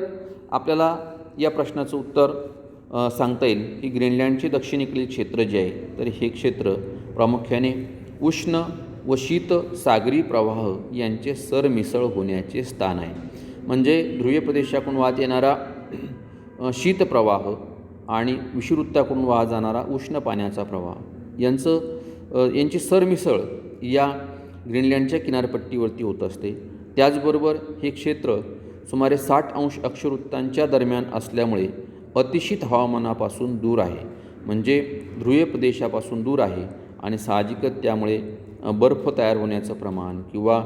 आपल्याला या प्रश्नाचं उत्तर सांगता येईल की ग्रीनलँडचे दक्षिणेकडील क्षेत्र जे आहे तर हे क्षेत्र प्रामुख्याने उष्ण व शीत सागरी प्रवाह यांचे सरमिसळ होण्याचे स्थान आहे. म्हणजे ध्रुवीय प्रदेशाकडून वाहत येणारा शीत प्रवाह आणि विषुववृत्ताकडून वाहत जाणारा उष्ण पाण्याचा प्रवाह यांची सरमिसळ या ग्रीनलँडच्या किनारपट्टीवरती होत असते. त्याचबरोबर हे क्षेत्र सुमारे 60 अंश अक्षवृत्तांच्या दरम्यान असल्यामुळे अतिशीत हवामानापासून दूर आहे, म्हणजे ध्रुवीय प्रदेशापासून दूर आहे आणि साहजिकच त्यामुळे बर्फ तयार होण्याचं प्रमाण किंवा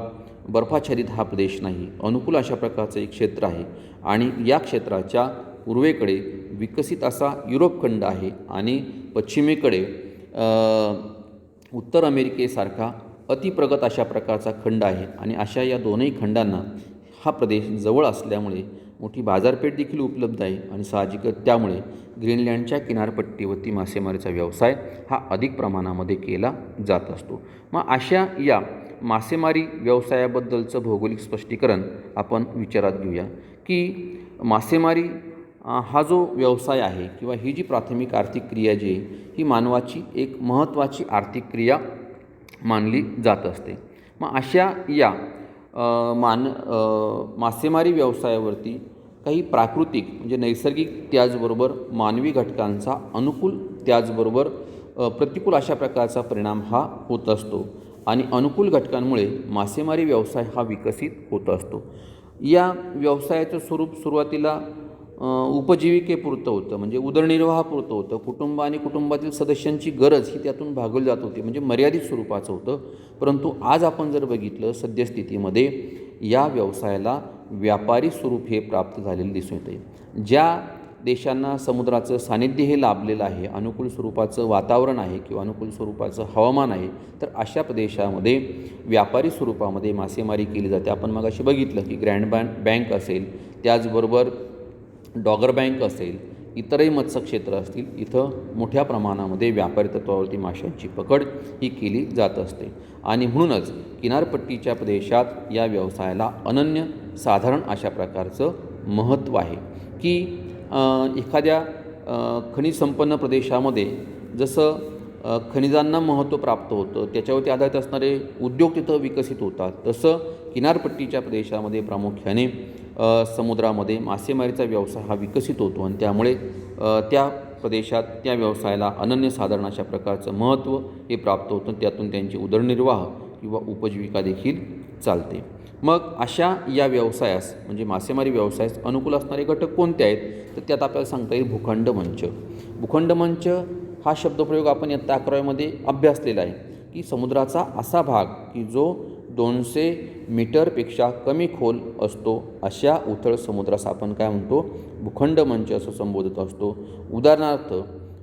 बर्फाच्छादित हा प्रदेश नाही, अनुकूल अशा प्रकारचं एक क्षेत्र आहे. आणि या क्षेत्राच्या पूर्वेकडे विकसित असा युरोप खंड आहे आणि पश्चिमेकडे उत्तर अमेरिकेसारखा अतिप्रगत अशा प्रकारचा खंड आहे. आणि अशा या दोनही खंडांना हा प्रदेश जवळ असल्यामुळे मोठी बाजारपेठ देखील उपलब्ध आहे आणि साहजिकच त्यामुळे ग्रीनलँडच्या किनारपट्टीवरती मासेमारीचा व्यवसाय हा अधिक प्रमाणामध्ये केला जात असतो. मग अशा या मासेमारी व्यवसायाबद्दलचं भौगोलिक स्पष्टीकरण आपण विचारात घेऊया की मासेमारी हा जो व्यवसाय आहे किंवा ही जी प्राथमिक आर्थिक क्रिया जी आहे ही मानवाची एक महत्त्वाची आर्थिक क्रिया मानली जात असते. मग अशा या मासेमारी व्यवसायावरती काही प्राकृतिक म्हणजे नैसर्गिक त्याचबरोबर मानवी घटकांचा अनुकूल त्याचबरोबर प्रतिकूल अशा प्रकारचा परिणाम हा होत असतो आणि अनुकूल घटकांमुळे मासेमारी व्यवसाय हा विकसित होत असतो. या व्यवसायाचं स्वरूप सुरुवातीला उपजीविकेपुरतं होतं, म्हणजे उदरनिर्वाहापुरतं होतं. कुटुंब आणि कुटुंबातील सदस्यांची गरज ही त्यातून भागवली जात होती, म्हणजे मर्यादित स्वरूपाचं होतं. परंतु आज आपण जर बघितलं सद्यस्थितीमध्ये या व्यवसायाला व्यापारी स्वरूप हे प्राप्त झालेलं दिसून येते. ज्या देशांना समुद्राचं सानिध्य हे लाभलेलं आहे, अनुकूल स्वरूपाचं वातावरण आहे किंवा अनुकूल स्वरूपाचं हवामान आहे, तर अशा प्रदेशामध्ये व्यापारी स्वरूपामध्ये मासेमारी केली जाते. आपण मगाशी बघितलं की ग्रँड बँक असेल, त्याचबरोबर डॉगर बँक असेल, इतरही मत्स्यक्षेत्र असतील, इथं मोठ्या प्रमाणामध्ये व्यापारी तत्वावरती माशांची पकड ही केली जात असते. आणि म्हणूनच किनारपट्टीच्या प्रदेशात या व्यवसायाला अनन्य साधारण अशा प्रकारचं महत्त्व आहे की एखाद्या खनिज संपन्न प्रदेशामध्ये जसं खनिजांना महत्त्व प्राप्त होतं, त्याच्यावरती आधारित असणारे उद्योग तिथं विकसित होतात, तसं किनारपट्टीच्या प्रदेशामध्ये प्रामुख्याने समुद्रामध्ये मासेमारीचा व्यवसाय हा विकसित होतो आणि त्यामुळे त्या प्रदेशात त्या व्यवसायाला अनन्यसाधारण अशा प्रकारचं महत्त्व हे प्राप्त होतं. त्यातून त्यांची उदरनिर्वाह किंवा उपजीविका देखील चालते. मग अशा या व्यवसायास म्हणजे मासेमारी व्यवसायास अनुकूल असणारे घटक कोणते आहेत, तर त्यात आपल्याला सांगता येईल भूखंड मंच. भूखंड मंच हा शब्दप्रयोग आपण इयत्ता 11वीमध्ये अभ्यासलेला आहे की समुद्राचा असा भाग की जो 200 मीटरपेक्षा कमी खोल असतो, अशा उथळ समुद्रास आपण काय म्हणतो, भूखंड मंच असं संबोधत असतो. उदाहरणार्थ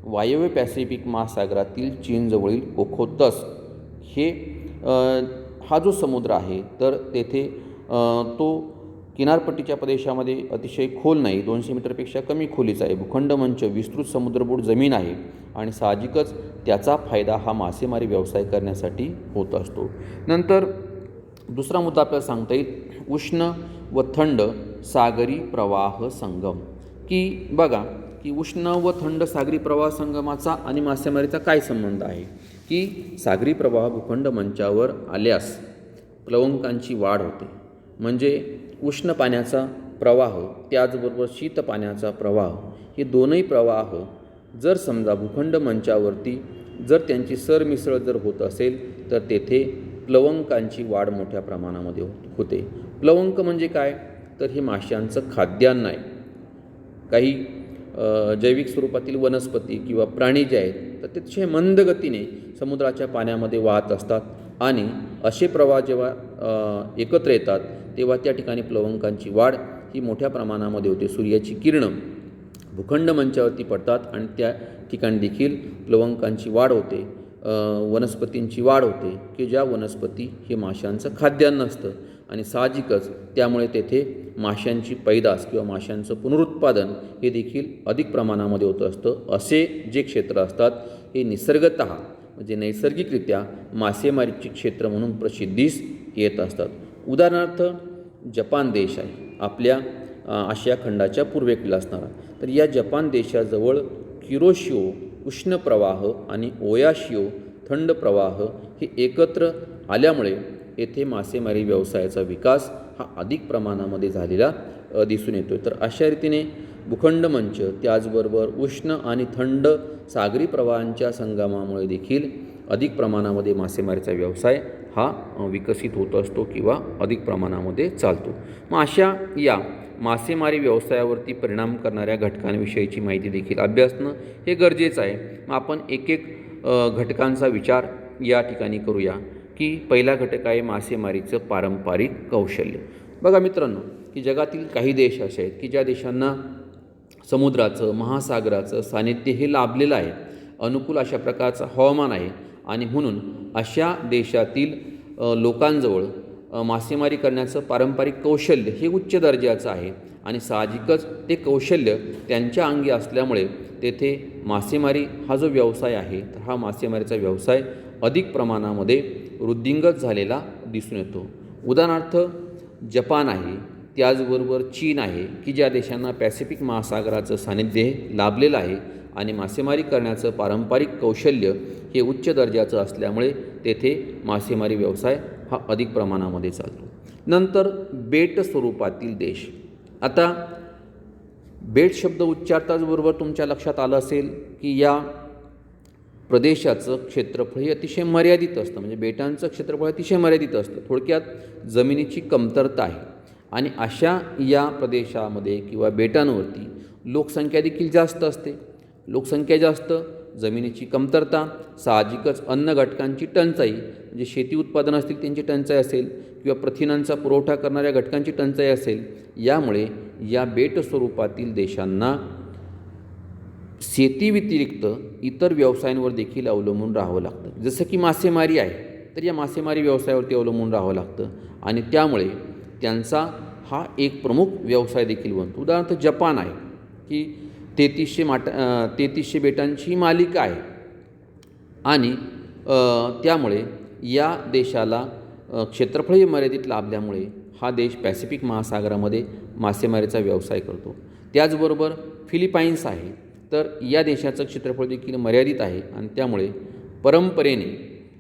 वायव्य पॅसिफिक महासागरातील चीनजवळील ओखोतस हे हा जो समुद्र आहे तर तेथे तो किनारपट्टीच्या प्रदेशामध्ये अतिशय खोल नाही, 200 मीटरपेक्षा कमी खोलीचा आहे. भूखंड मंच विस्तृत समुद्रबोट जमीन आहे आणि साहजिकच त्याचा फायदा हा मासेमारी व्यवसाय करण्यासाठी होत असतो. नंतर दुसरा मुद्दा आपल्याला सांगता येईल उष्ण व थंड सागरी प्रवाह संगम. की बघा की उष्ण व थंड सागरी प्रवाह संगमाचा आणि मासेमारीचा काय संबंध आहे की सागरी प्रवाह भूखंड मंचावर आल्यास प्लवंकांची वाढ होते, म्हणजे उष्ण पाण्याचा प्रवाह त्याचबरोबर शीत पाण्याचा प्रवाह हे दोनही प्रवाह जर समजा भूखंड मंचावरती जर त्यांची सरमिसळ जर होत असेल तर तेथे प्लवंकांची वाढ मोठ्या प्रमाणामध्ये होते. प्लवंक म्हणजे काय, तर हे माशांचं खाद्यान्न आहे. काही जैविक स्वरूपातील वनस्पती किंवा प्राणी जे आहेत तर ते अतिशय मंद गतीने समुद्राच्या पाण्यामध्ये वाहत असतात आणि असे प्रवाह जेव्हा एकत्र येतात तेव्हा त्या ठिकाणी प्लवंकांची वाढ ही मोठ्या प्रमाणामध्ये होते. सूर्याची किरणं भूखंड मंचावरती पडतात आणि त्या ठिकाणी देखील प्लवंकांची वाढ होते, वनस्पतींची वाढ होते की ज्या वनस्पती हे माशांचं खाद्यान्न असतं आणि साहजिकच त्यामुळे तेथे माशांची पैदास किंवा माशांचं पुनरुत्पादन हे देखील अधिक प्रमाणामध्ये होत असतं. असे जे क्षेत्र असतात हे निसर्गतः म्हणजे नैसर्गिकरित्या मासेमारीचे क्षेत्र म्हणून प्रसिद्धीस येत असतात. उदाहरणार्थ जपान देश आहे आपल्या आशिया खंडाच्या पूर्वेकडला असणारा, तर या जपान देशाजवळ किरोशिओ उष्ण प्रवाह आणि ओयाशिओ थंड प्रवाह हे एकत्र आल्यामुळे येथे मासेमारी व्यवसायाचा विकास हा अधिक प्रमाणामध्ये झालेला दिसून येतो. तर अशा रीतीने भूखंड मंच, त्याचबरोबर उष्ण आणि थंड सागरी प्रवाहांच्या संगमामुळे देखील अधिक प्रमाणामध्ये मासेमारीचा व्यवसाय हा विकसित होत असतो किंवा अधिक प्रमाणामध्ये चालतो. मग अशा या मासेमारी व्यवसायावरती परिणाम करणाऱ्या घटकांविषयीची माहिती देखील अभ्यासणं हे गरजेचं आहे. मग आपण एक एक घटकांचा विचार या ठिकाणी करूया की पहिला घटक आहे मासेमारीचं पारंपरिक कौशल्य. बघा मित्रांनो, की जगातील काही देश असे आहेत की ज्या देशांना समुद्राचं, महासागराचं सानिध्य हे लाभलेलं आहे, अनुकूल अशा प्रकारचं हवामान आहे आणि म्हणून अशा देशातील लोकांजवळ मासेमारी करण्याचं पारंपरिक कौशल्य हे उच्च दर्जाचं आहे आणि साहजिकच ते कौशल्य त्यांच्या अंगी असल्यामुळे तेथे मासेमारी हा जो व्यवसाय आहे तर हा मासेमारीचा व्यवसाय अधिक प्रमाणामध्ये वृद्धिंगत झालेला दिसून येतो. उदाहरणार्थ जपान आहे, त्याचबरोबर चीन आहे की ज्या देशांना पॅसिफिक महासागराचं सानिध्य लाभलेलं आहे आणि मासेमारी करण्याचं पारंपरिक कौशल्य हे उच्च दर्जाचं असल्यामुळे तेथे मासेमारी व्यवसाय हा अधिक प्रमाणामध्ये चालतो. नंतर बेट स्वरूपातील देश. आता बेट शब्द उच्चारताच बरोबर तुमच्या लक्षात आलं असेल की या प्रदेशाचं क्षेत्रफळ हे अतिशय मर्यादित असतं, म्हणजे बेटांचं क्षेत्रफळ अतिशय मर्यादित असतं. थोडक्यात जमिनीची कमतरता आहे आणि अशा या प्रदेशामध्ये किंवा बेटांवरती लोकसंख्या देखील जास्त असते. लोकसंख्या जास्त, जमिनीची कमतरता, साहजिकच अन्न घटकांची टंचाई, म्हणजे शेती उत्पादन असतील त्यांची टंचाई असेल किंवा प्रथिनांचा पुरवठा करणाऱ्या घटकांची टंचाई असेल. यामुळे या बेट स्वरूपातील देशांना शेतीव्यतिरिक्त इतर व्यवसायांवर देखील अवलंबून राहावं लागतं. जसं की मासेमारी आहे तर या मासेमारी व्यवसायावरती अवलंबून राहावं लागतं आणि त्यामुळे त्यांचा हा एक प्रमुख व्यवसाय देखील बनतो. उदाहरणार्थ जपान आहे की 3300 बेटांची मालिका आहे आणि त्यामुळे या देशाला क्षेत्रफळ मर्यादित लाभल्यामुळे हा देश पॅसिफिक महासागरामध्ये मासेमारीचा व्यवसाय करतो. त्याचबरोबर फिलिपाईन्स आहे तर या देशाचं क्षेत्रफळ देखील मर्यादित आहे आणि त्यामुळे परंपरेने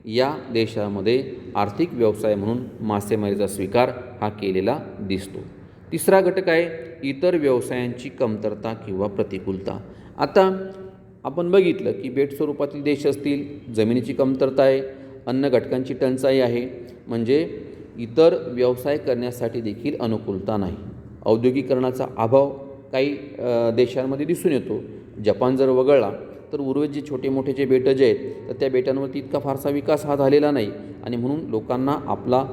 या देशामध्ये आर्थिक व्यवसाय म्हणून मासेमारीचा स्वीकार हा केलेला दिसतो. तिसरा घटक आहे इतर व्यवसायांची कमतरता किंवा प्रतिकूलता. आता आपण बघितलं की बेट स्वरूपातील देश असतील, जमिनीची कमतरता आहे, अन्न घटकांची टंचाई आहे, म्हणजे इतर व्यवसाय करण्यासाठी देखील अनुकूलता नाही. औद्योगिकरणाचा अभाव काही देशांमध्ये दिसून येतो. जपान जर वगळला तर उर्वरित जे छोटे मोठे जे बेटं जे आहेत तर त्या बेटांवरती इतका फारसा विकास हा झालेला नाही आणि म्हणून लोकांना आपला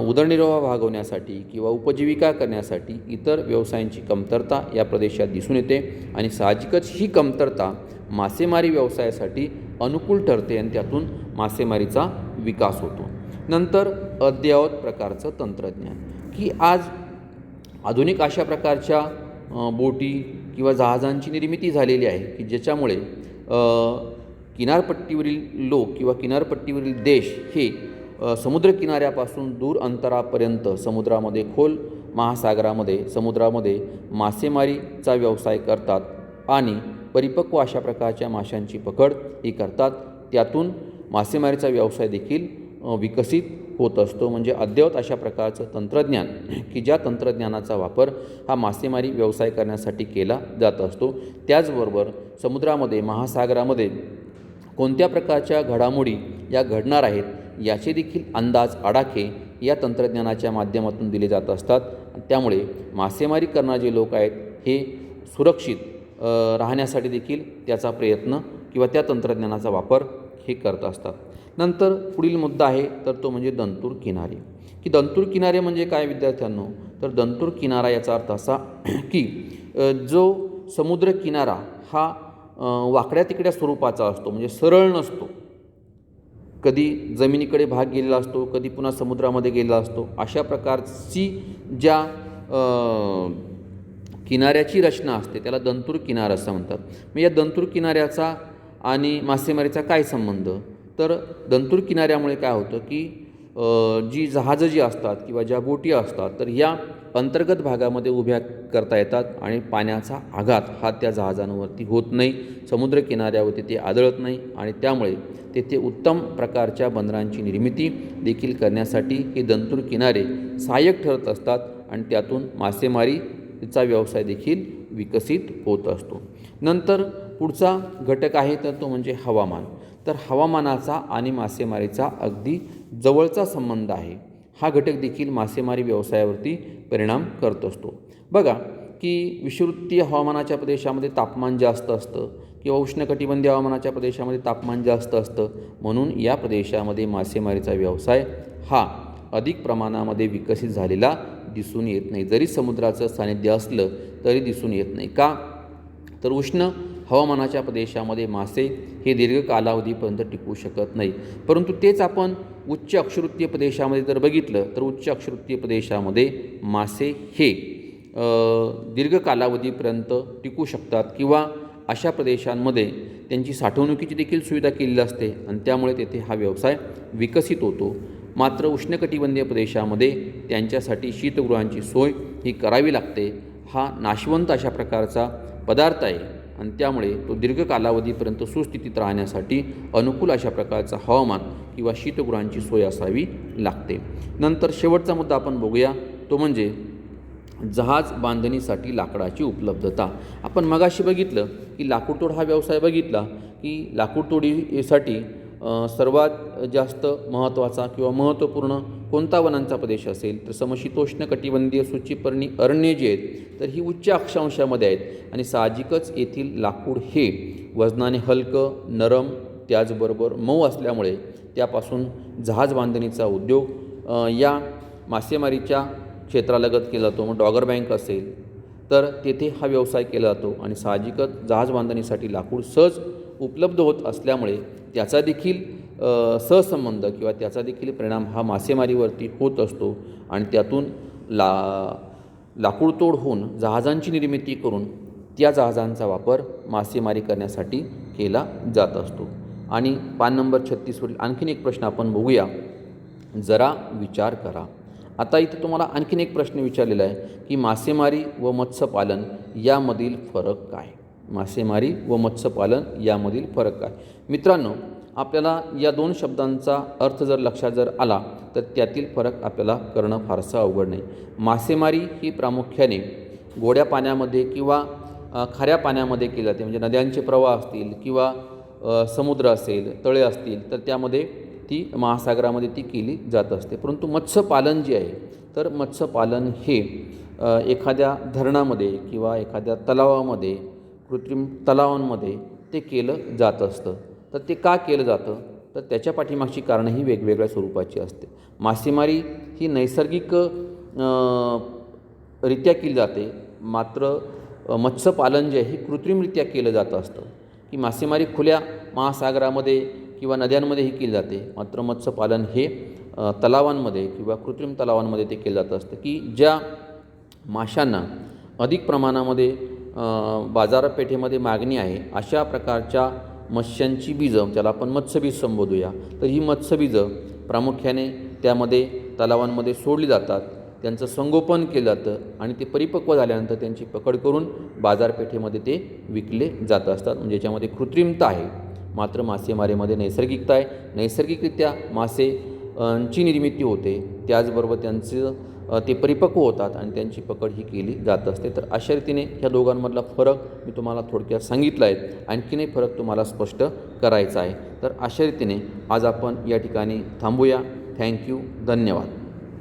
उदरनिर्वाह भागवण्यासाठी किंवा उपजीविका करण्यासाठी इतर व्यवसायांची कमतरता या प्रदेशात दिसून येते आणि साहजिकच ही कमतरता मासेमारी व्यवसायासाठी अनुकूल ठरते आणि त्यातून मासेमारीचा विकास होतो. नंतर अद्ययावत प्रकारचं तंत्रज्ञान, की आज आधुनिक अशा प्रकारच्या बोटी किंवा जहाजांची निर्मिती झालेली आहे की ज्याच्यामुळे किनारपट्टीवरील लोक किंवा किनारपट्टीवरील देश हे समुद्रकिनाऱ्यापासून दूर अंतरापर्यंत समुद्रामध्ये, खोल महासागरामध्ये, समुद्रामध्ये मासेमारीचा व्यवसाय करतात आणि परिपक्व अशा प्रकारच्या माशांची पकड ही करतात. त्यातून मासेमारीचा व्यवसाय देखील विकसित होत असतो. म्हणजे अद्ययावत अशा प्रकारचं तंत्रज्ञान की ज्या तंत्रज्ञानाचा वापर हा मासेमारी व्यवसाय करण्यासाठी केला जात असतो. त्याचबरोबर समुद्रामध्ये, महासागरामध्ये कोणत्या प्रकारच्या घडामोडी या घडणार आहेत याचे देखील अंदाज, आडाखे या तंत्रज्ञानाच्या माध्यमातून दिले जात असतात. त्यामुळे मासेमारी करणारे जे लोक आहेत हे सुरक्षित राहण्यासाठी देखील त्याचा प्रयत्न किंवा त्या तंत्रज्ञानाचा वापर हे करत असतात. नंतर पुढील मुद्दा आहे तर तो म्हणजे दंतूर किनारे. की दंतूर किनारे म्हणजे काय विद्यार्थ्यांनो, तर दंतूर किनारा याचा अर्थ असा की जो समुद्र किनारा हा वाकड्या तिकड्या स्वरूपाचा असतो, म्हणजे सरळ नसतो. कधी जमिनीकडे भाग गेलेला असतो, कधी पुन्हा समुद्रामध्ये गेलेला असतो. अशा प्रकारची ज्या किनाऱ्याची रचना असते त्याला दंतूर किनारा असं म्हणतात. मग या दंतूर किनाऱ्याचा आणि मासेमारीचा काय संबंध, तर दंतूर किनाऱ्यामुळे काय होतं की जी जहाजं जी असतात किंवा ज्या बोटी असतात तर या अंतर्गत भागामध्ये उभ्या करता येतात आणि पाण्याचा आघात हा त्या जहाजांवरती होत नाही, समुद्र किनाऱ्यावरती ते आदळत नाही आणि त्यामुळे तेथे उत्तम प्रकारच्या बंदरांची निर्मिती देखील करण्यासाठी हे दंतूर किनारे सहाय्यक ठरत असतात आणि त्यातून मासेमारीचा व्यवसाय देखील विकसित होत असतो. नंतर पुढचा घटक आहे तर तो म्हणजे हवामान. तर हवामानाचा आणि मासेमारीचा अगदी जवळचा संबंध आहे. हा घटक देखील मासेमारी व्यवसायावरती परिणाम करत असतो. बघा की विषुववृत्तीय हवामानाच्या प्रदेशामध्ये तापमान जास्त असतं किंवा उष्णकटिबंधीय हवामानाच्या प्रदेशामध्ये तापमान जास्त असतं, म्हणून या प्रदेशामध्ये मासेमारीचा व्यवसाय हा अधिक प्रमाणामध्ये विकसित झालेला दिसून येत नाही. जरी समुद्राचं सानिध्य असलं तरी दिसून येत नाही. का? तर उष्ण हवामानाच्या प्रदेशामध्ये मासे हे दीर्घ कालावधीपर्यंत टिकू शकत नाही. परंतु तेच आपण उच्च अक्षवृत्तीय प्रदेशामध्ये जर बघितलं तर उच्च अक्षवृत्तीय प्रदेशामध्ये मासे हे दीर्घ कालावधीपर्यंत टिकू शकतात किंवा अशा प्रदेशांमध्ये त्यांची साठवणुकीची देखील सुविधा केलेली असते आणि त्यामुळे तेथे हा व्यवसाय विकसित होतो. मात्र उष्णकटिबंधीय प्रदेशामध्ये त्यांच्यासाठी शीतगृहांची सोय ही करावी लागते. हा नाशवंत अशा प्रकारचा पदार्थ आहे आणि त्यामुळे तो दीर्घ कालावधीपर्यंत सुस्थितीत राहण्यासाठी अनुकूल अशा प्रकारचा हवामान किंवा शीतगृहांची सोय असावी लागते. नंतर शेवटचा मुद्दा आपण बघूया तो म्हणजे जहाज बांधणीसाठी लाकडाची उपलब्धता. आपण मगाशी बघितलं की लाकूडतोड हा व्यवसाय बघितला की लाकूडतोडीसाठी सर्वात जास्त महत्त्वाचा किंवा महत्त्वपूर्ण कोणता वनांचा प्रदेश असेल तर समशीतोष्ण कटिबंधीय सूचीपर्णी अरण्ये जी आहेत तर ही उच्च अक्षांशामध्ये आहेत आणि साहजिकच येथील लाकूड हे वजनाने हलकं, नरम, त्याचबरोबर मऊ असल्यामुळे त्यापासून जहाज बांधणीचा उद्योग या मासेमारीच्या क्षेत्रालगत केला जातो. मग डॉगर बँक असेल तर तेथे हा व्यवसाय केला जातो आणि साहजिकच जहाज बांधणीसाठी लाकूड सहज उपलब्ध होत असल्यामुळे त्याचा देखील सहसंबंध किंवा त्याचा देखील परिणाम हा मासेमारीवरती होत असतो आणि त्यातून लाकूडतोड होऊन जहाजांची निर्मिती करून त्या जहाजांचा वापर मासेमारी करण्यासाठी केला जात असतो. आणि पान नंबर 36वरील आणखीन एक प्रश्न आपण बघूया. जरा विचार करा. आता इथे तुम्हाला आणखीन एक प्रश्न विचारलेला आहे की मासेमारी व मत्स्यपालन यामधील फरक काय? मासेमारी व मत्स्यपालन यामधील फरक काय? मित्रांनो, आपल्याला या दोन शब्दांचा अर्थ जर लक्षात जर आला तर त्यातील फरक आपल्याला करणं फारसं अवघड नाही. मासेमारी ही प्रामुख्याने गोड्या पाण्यामध्ये किंवा खाऱ्या पाण्यामध्ये केली जाते. म्हणजे नद्यांचे प्रवाह असतील किंवा समुद्र असेल, तळे असतील तर त्यामध्ये ती महासागरामध्ये ती केली जात असते. परंतु मत्स्यपालन जे आहे तर मत्स्यपालन हे एखाद्या धरणामध्ये किंवा एखाद्या तलावामध्ये, कृत्रिम तलावांमध्ये ते केलं जात असतं. तर ते का केलं जातं तर त्याच्या पाठीमागची कारणं ही वेगवेगळ्या स्वरूपाची असते. मासेमारी ही नैसर्गिक रित्या केली जाते, मात्र मत्स्यपालन जे आहे हे कृत्रिमरित्या केलं जात असतं. की मासेमारी खुल्या महासागरामध्ये किंवा नद्यांमध्येही केली जाते, मात्र मत्स्यपालन हे तलावांमध्ये किंवा कृत्रिम तलावांमध्ये ते केलं जात असतं. की ज्या माशांना अधिक प्रमाणामध्ये बाजारपेठेमध्ये मागणी आहे अशा प्रकारच्या मत्स्यांची बीजं, त्याला आपण मत्स्यबीज संबोधूया, तर ही मत्स्यबीजं प्रामुख्याने त्यामध्ये तलावांमध्ये सोडली जातात. त्यांचं संगोपन केलं जातं आणि ते परिपक्व झाल्यानंतर त्यांची पकड करून बाजारपेठेमध्ये ते विकले जात असतात. म्हणजे याच्यामध्ये कृत्रिमता आहे, मात्र मासेमारीमध्ये नैसर्गिकता आहे. नैसर्गिकरित्या मासेची निर्मिती होते, त्याचबरोबर त्यांचं ते परिपक्व होतात आणि त्यांची पकड ही केली जात असते. तर अशा रीतीने ह्या दोघांमधला फरक मी तुम्हाला थोडक्यात सांगितला आहे. आणखीनही फरक तुम्हाला स्पष्ट करायचा आहे. तर अशा रीतीने आज आपण या ठिकाणी थांबूया. थँक्यू. धन्यवाद.